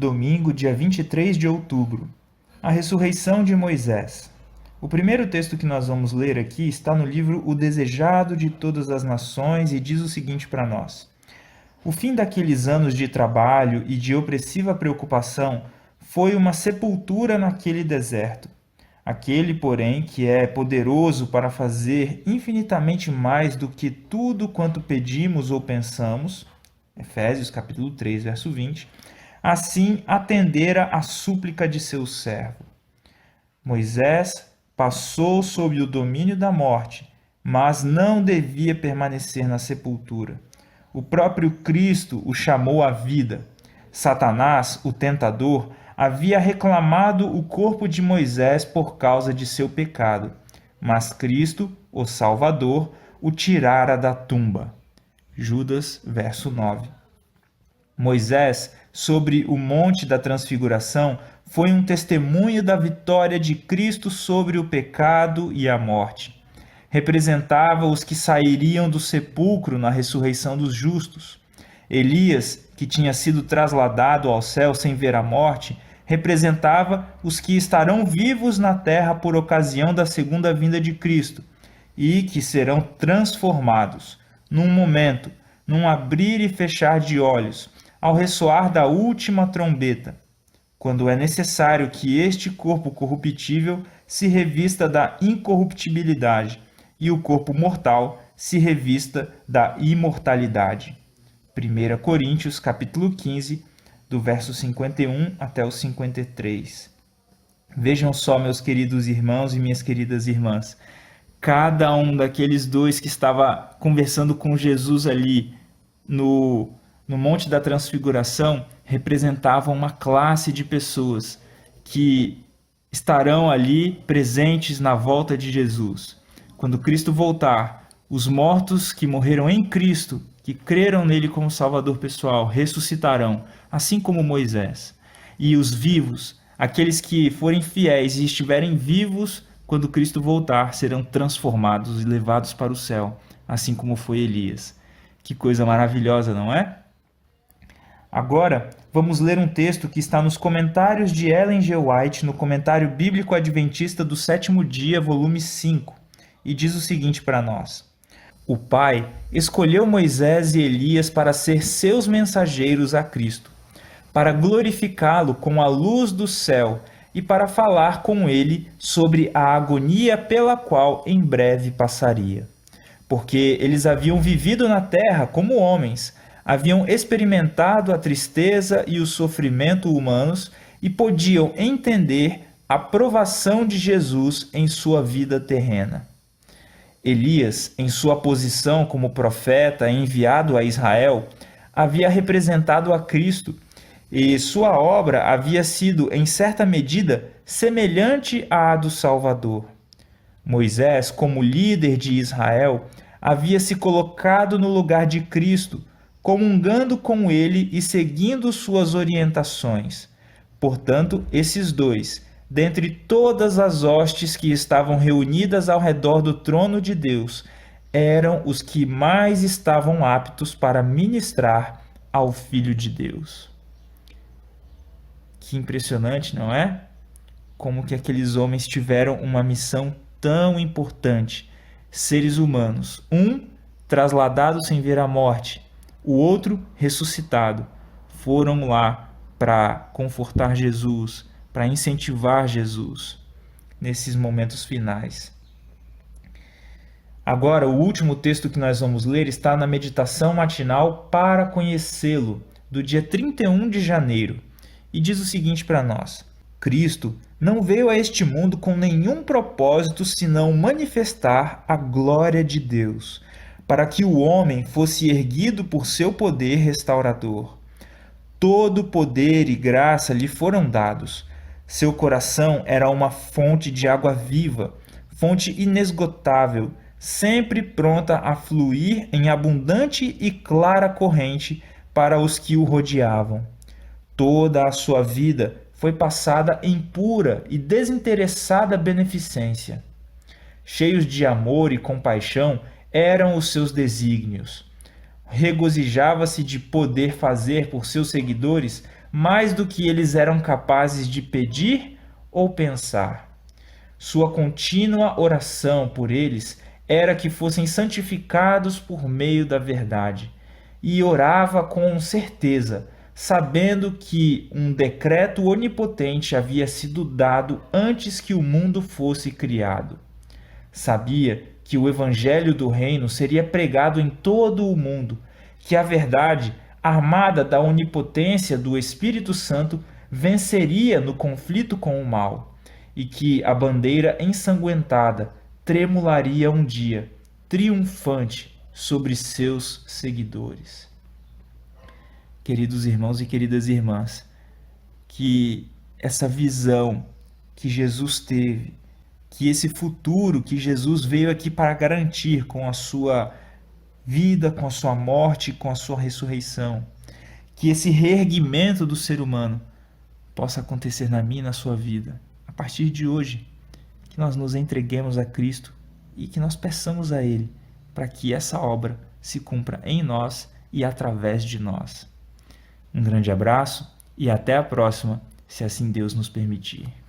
domingo, dia 23 de outubro. A ressurreição de Moisés. O primeiro texto que nós vamos ler aqui está no livro O Desejado de Todas as Nações e diz o seguinte para nós: o fim daqueles anos de trabalho e de opressiva preocupação foi uma sepultura naquele deserto. Aquele, porém, que é poderoso para fazer infinitamente mais do que tudo quanto pedimos ou pensamos, Efésios capítulo 3, verso 20, assim atendera à súplica de seu servo. Moisés passou sob o domínio da morte, mas não devia permanecer na sepultura. O próprio Cristo o chamou à vida. Satanás, o tentador, havia reclamado o corpo de Moisés por causa de seu pecado, mas Cristo, o Salvador, o tirara da tumba. Judas, verso 9. Moisés, sobre o monte da transfiguração, foi um testemunho da vitória de Cristo sobre o pecado e a morte. Representava os que sairiam do sepulcro na ressurreição dos justos. Elias, que tinha sido trasladado ao céu sem ver a morte, representava os que estarão vivos na terra por ocasião da segunda vinda de Cristo e que serão transformados, num momento, num abrir e fechar de olhos, ao ressoar da última trombeta, quando é necessário que este corpo corruptível se revista da incorruptibilidade e o corpo mortal se revista da imortalidade. 1 Coríntios, capítulo 15, do verso 51 até o 53. Vejam só, meus queridos irmãos e minhas queridas irmãs, cada um daqueles dois que estava conversando com Jesus ali no Monte da Transfiguração representava uma classe de pessoas que estarão ali presentes na volta de Jesus. Quando Cristo voltar, os mortos que morreram em Cristo, que creram nele como Salvador pessoal, ressuscitarão, assim como Moisés. E os vivos, aqueles que forem fiéis e estiverem vivos quando Cristo voltar, serão transformados e levados para o céu, assim como foi Elias. Que coisa maravilhosa, não é? Agora, vamos ler um texto que está nos comentários de Ellen G. White, no Comentário Bíblico Adventista do Sétimo Dia, volume 5, e diz o seguinte para nós: o Pai escolheu Moisés e Elias para ser seus mensageiros a Cristo, para glorificá-lo com a luz do céu e para falar com ele sobre a agonia pela qual em breve passaria. Porque eles haviam vivido na terra como homens, haviam experimentado a tristeza e o sofrimento humanos e podiam entender a provação de Jesus em sua vida terrena. Elias, em sua posição como profeta enviado a Israel, havia representado a Cristo e sua obra havia sido, em certa medida, semelhante à do Salvador. Moisés, como líder de Israel, havia se colocado no lugar de Cristo, comungando com ele e seguindo suas orientações. Portanto, esses dois, dentre todas as hostes que estavam reunidas ao redor do trono de Deus, eram os que mais estavam aptos para ministrar ao Filho de Deus. Que impressionante, não é? Como que aqueles homens tiveram uma missão tão importante. Seres humanos, um trasladado sem ver a morte, o outro ressuscitado, foram lá para confortar Jesus, para incentivar Jesus nesses momentos finais. Agora, o último texto que nós vamos ler está na meditação matinal para conhecê-lo, do dia 31 de janeiro, e diz o seguinte para nós: Cristo não veio a este mundo com nenhum propósito senão manifestar a glória de Deus, para que o homem fosse erguido por seu poder restaurador. Todo poder e graça lhe foram dados. Seu coração era uma fonte de água viva, fonte inesgotável, sempre pronta a fluir em abundante e clara corrente para os que o rodeavam. Toda a sua vida foi passada em pura e desinteressada beneficência. Cheios de amor e compaixão eram os seus desígnios. Regozijava-se de poder fazer por seus seguidores mais do que eles eram capazes de pedir ou pensar. Sua contínua oração por eles era que fossem santificados por meio da verdade, e orava com certeza, sabendo que um decreto onipotente havia sido dado antes que o mundo fosse criado. Sabia que o evangelho do reino seria pregado em todo o mundo, que a verdade, armada da onipotência do Espírito Santo, venceria no conflito com o mal, e que a bandeira ensanguentada tremularia um dia, triunfante, sobre seus seguidores. Queridos irmãos e queridas irmãs, que essa visão que Jesus teve, que esse futuro que Jesus veio aqui para garantir com a sua vida, com a sua morte, com a sua ressurreição, que esse reerguimento do ser humano possa acontecer na minha e na sua vida, a partir de hoje, que nós nos entreguemos a Cristo e que nós peçamos a Ele para que essa obra se cumpra em nós e através de nós. Um grande abraço e até a próxima, se assim Deus nos permitir.